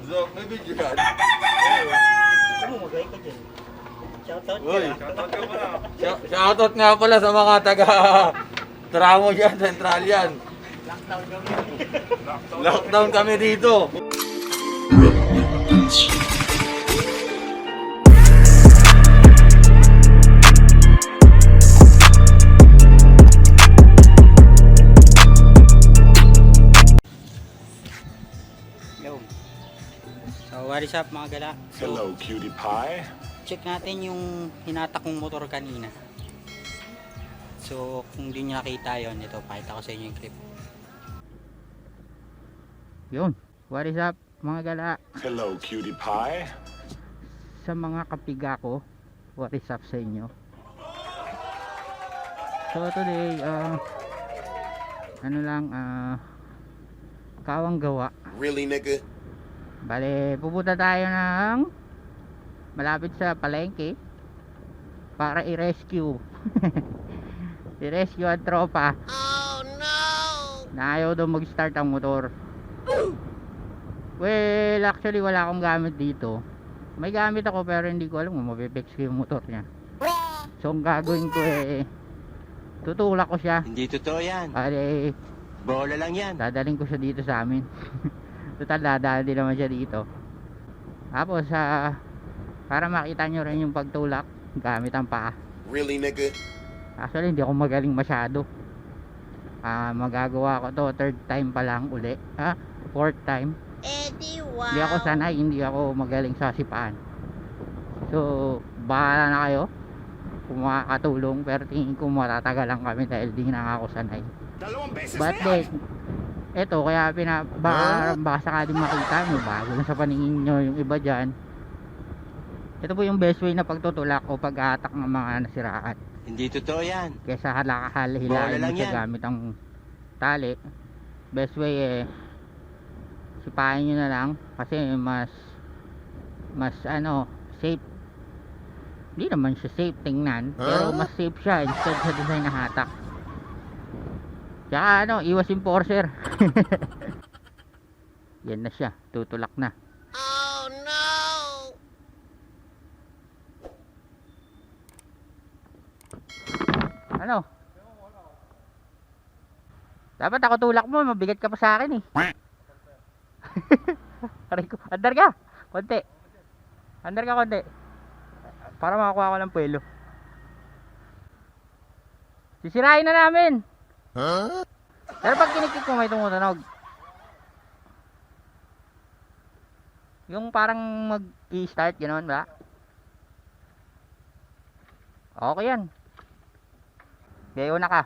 So, may video yan. Ano mo, magay ka dyan. Shoutout ka na. Shoutout ka pala. Shoutout nga pala sa mga taga Tramo dyan, Central yan. Lockdown kami. Lockdown kami dito. So, what is up mga gala? So, Hello, cutie pie. check natin yung hinatak kong motor kanina. So, kung di nyo nakita yun, ito, pakita ko sa inyo yung clip. Yun, what is up mga gala? Hello, cutie pie. Sa mga kapiga ko, what is up sa inyo? So, today, kawang gawa. Really, nigga? Bale, pupunta tayo ng malapit sa palengke para i-rescue i-rescue ang tropa. Oh no! Na ayaw daw mag-start ang motor. Well, actually wala akong gamit dito. May gamit ako pero hindi ko alam kung mapipix ko yung motor niya. So ang gagawin ko tutulak ko siya. Hindi totoo yan. Bale, Bola lang yan. dadaling ko siya dito sa amin. Total, dadaan din naman siya dito. Tapos, para makita nyo rin yung pagtulak gamit ang paa. Really, nigga? Actually, hindi ako magaling masyado. Magagawa ko to third time pa lang uli. Fourth time. Wow. Hindi ako sanay, hindi ako magaling sa sipaan. So, bahala na kayo kung makakatulong. Pero tingin ko matatagalan kami dahil di na ako sanay. But then, eto, kaya baka sakaling makita nyo, bago na sa paningin nyo yung iba dyan. Ito po yung best way na pagtutulak o pag-atak ng mga nasiraan. Hindi totoo yan. Kesa hilahin mo siya gamit ang tali. Best way sipahin nyo na lang kasi mas safe. Hindi naman siya safe tingnan, pero mas safe siya instead sa design na hatak. Tsaka iwas enforcer. Yan na siya, tutulak na. Oh no! Ano? Dapat ako tulak mo, mabigat ka pa sa akin Aray ko, andar ka. Konti. Andar ka konti. Para makakuha ko ng puwelo. Sisirain na namin. Huh? Pero pag kinikik mo may tumutunog. Yung parang mag-i-start gano'n ba? Okay yan. Gayo na ka.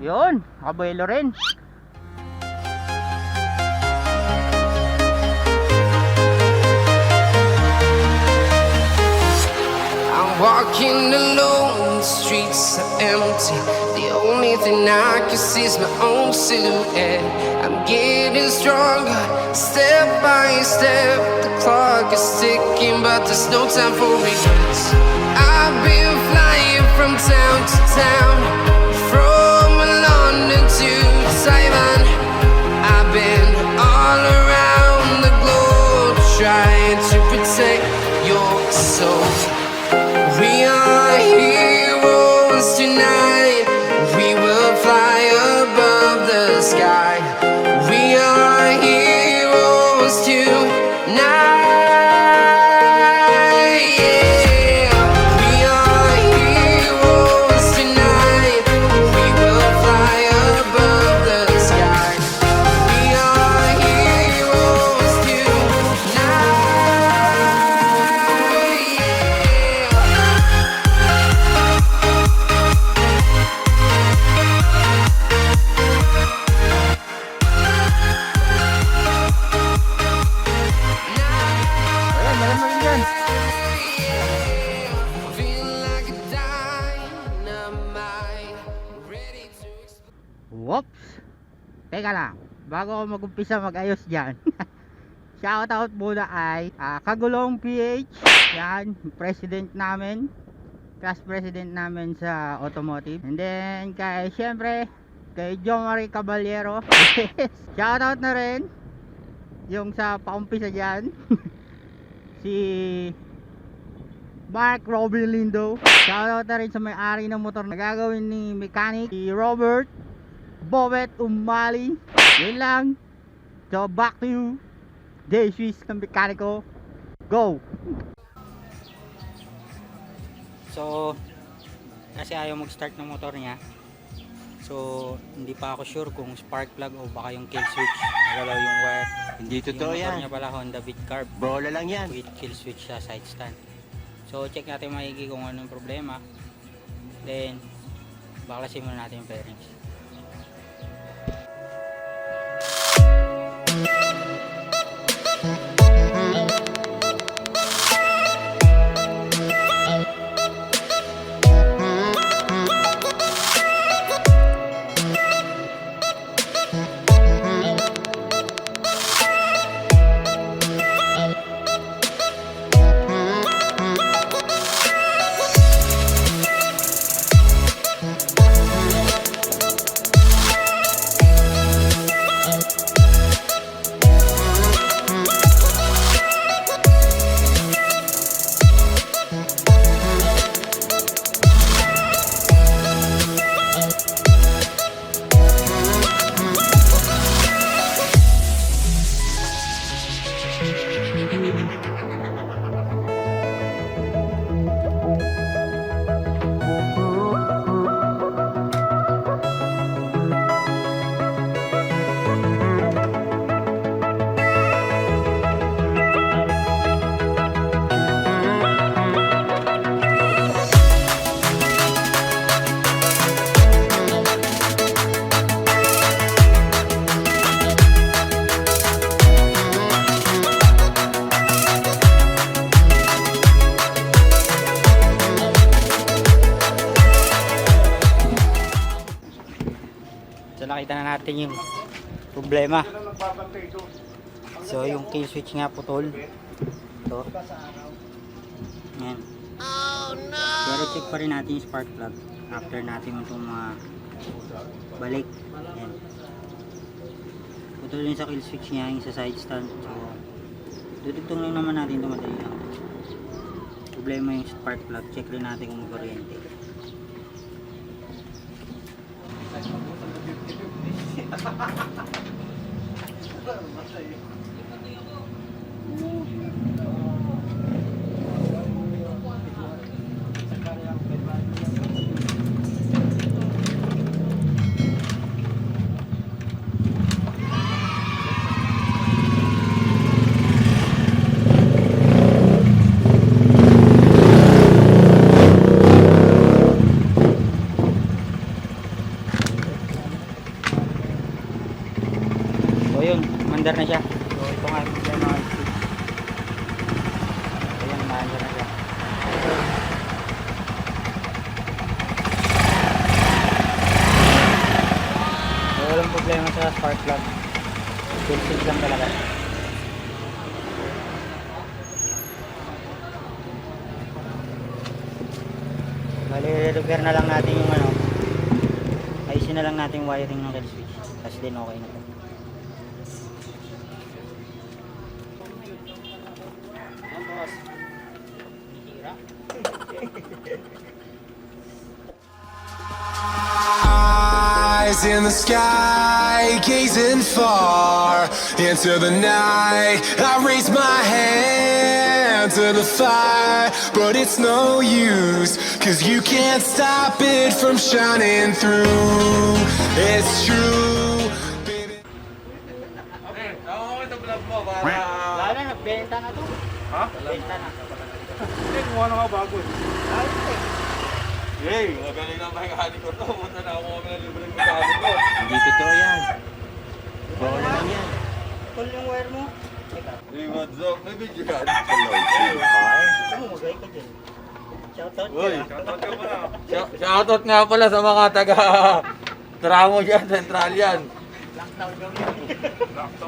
Yun, nakabuelo rin. I'm walking alone, the streets are empty. The only thing I can see is my own silhouette. I'm getting stronger, step by step. The clock is ticking, but there's no time for regrets. I've been flying from town to town, from London to Taiwan. I've been all around the globe trying to protect your soul. We are heroes tonight. We will fly above the sky. We are heroes tonight. Yeah. We are heroes tonight. Whoops! Teka lang, bago ako mag-umpisa mag-ayos dyan. Shoutout muna ay Kagulong PH. Yan, president namin. Class president namin sa automotive. And then, syempre, kay John Marie Caballero. Shoutout na rin yung sa paumpisa dyan. Si Mark Robin Lindo. Shoutout na rin sa may-ari ng motor na gagawin ni mechanic, si Robert Bobet Umali. Yun lang. So back to you, jsqueeze ng mekaniko. Go! So kasi ayaw mag-start ng motor niya. So hindi pa ako sure kung spark plug o baka yung kill switch. Nagalaw yung wire. Hindi totoo Yung motor yan. niya pala Honda Beat Carb. Bola lang yan. With kill switch sa side stand. So check natin maigi kung anong problema. Then baklasin muna natin yung bearings. So nakita na natin yung problema. So yung kill switch nga putol. Ito. Yan. Oh no! Pero check pa rin natin yung spark plug after natin itong balik. Yan. Putol yun sa kill switch niya, yung sa side stand. So dudugtong lang naman natin ito, madali lang. Problema yung spark plug. Check rin natin kung kuryente. Mandar na siya. So ito nga yung problema ng switch. Ayan, mandar na siya. So walang problema sa spark plug. Kill switch lang talaga. Bali, repair na lang natin yung ayusin na lang natin yung wiring ng kill switch. Kasi din okay na po. Eyes in the sky, gazing far into the night. I raise my hand to the fire, but it's no use, 'cause you can't stop it from shining through. It's true, baby. Okay, tama mo ito vlog mo para... Lalo na, nagbenta na to. Ha? Benta na. Hindi, kumuha na ka bago eh. Hey, magaling na mechanic ko to. Punta na ako kami ng libreng mechanic ko. Hindi totoo yan. Bola lang yan. Tol yung wire mo. Teka, Hey, what's up? May video yan. Hello, cutie pie. ito mo, magay ka dyan. Shoutout ka Uy, na. shoutout nga pala sa mga tramo dyan, sentral yan.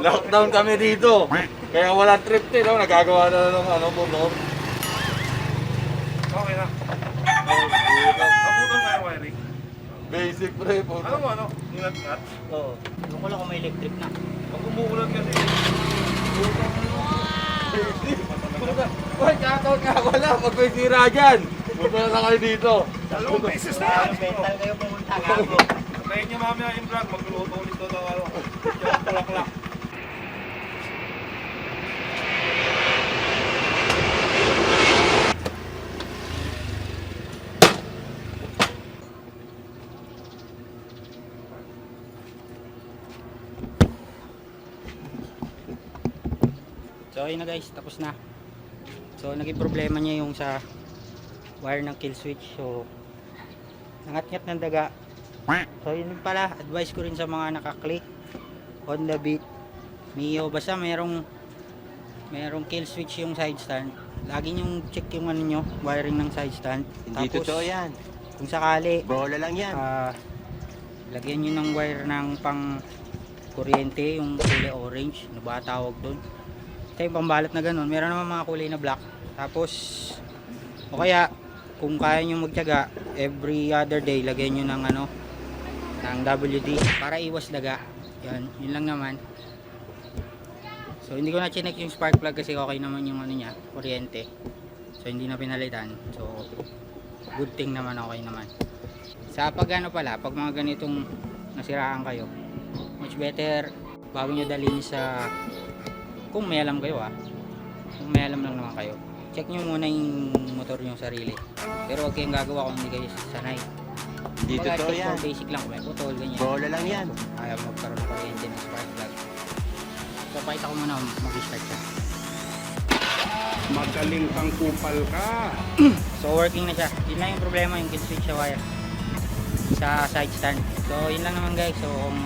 Lockdown kami dito. Kaya walang trip din, no? Nagagawa na ng ano, motor. Okay na. Naputol nga yung wiring. Basic pre, po. Ano mo, ano? Ingat-ngat? Oo. Doon ko lang kung may electric na. Pag umuulan kasi. Uy, shoutout nga wala. Pag may sira dyan. Punta na lang kayo dito. 2 beses na yan. Mental kayo pumunta gago. Tayin niyo mamaya yung vlog. Magluluto ulit ito ng ano. Yung tulaklak. So ayun na guys, tapos na. So naging problema niya yung sa wire ng kill switch. So nangat-ngat ng daga. So yun pala, advice ko rin sa mga naka-click on the beat Mio, basta merong kill switch yung side stand, lagi nyong check yung ano nyo, wiring ng side stand. Hindi totoo yan. Kung sakali Bola lang yan. lagyan nyo ng wire ng pang kuryente, yung kulay orange, ano ba tawag doon? Ito yung pambalot na ganun. Meron naman mga kulay na black. Tapos o kaya kung kaya nyo magtiyaga, every other day lagyan nyo ng ano, ng WD para iwas daga. Yan, yun lang naman. So hindi ko na chinek yung spark plug kasi okay naman yung ano niya, kuryente. So hindi na pinalitan. So good thing naman, okay naman. Sa pag ano pala, pag mga ganitong nasiraan kayo, much better bago nyo dalhin sa, kung may alam kayo kung may alam lang naman kayo, check nyo muna yung motor nyo sarili. Pero huwag kayong gagawa kung hindi kayo sanay. Hindi totoo yan. Basic lang, may putol, ganyan. Bola lang yan. Ayaw magkaroon ng kuryente ng spark plug. So pakita ko muna mag-start siya. Magaling kang kupal ka. So working na siya. Yun lang yung problema, yung kill switch sa wire sa side stand. So yun lang naman guys. So kung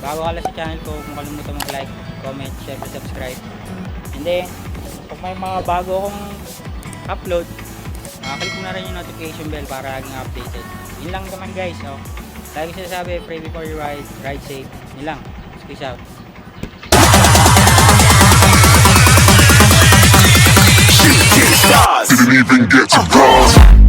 bago ka lang sa channel ko, kung kalimutan mag-like, comment, share, subscribe. And then pag may mga bago akong upload, click mo na rin yung notification bell para laging updated. Yun lang naman guys. So lagi sinasabi, pray before you ride, ride safe. Yun lang. Peace out. Didn't even get to cross.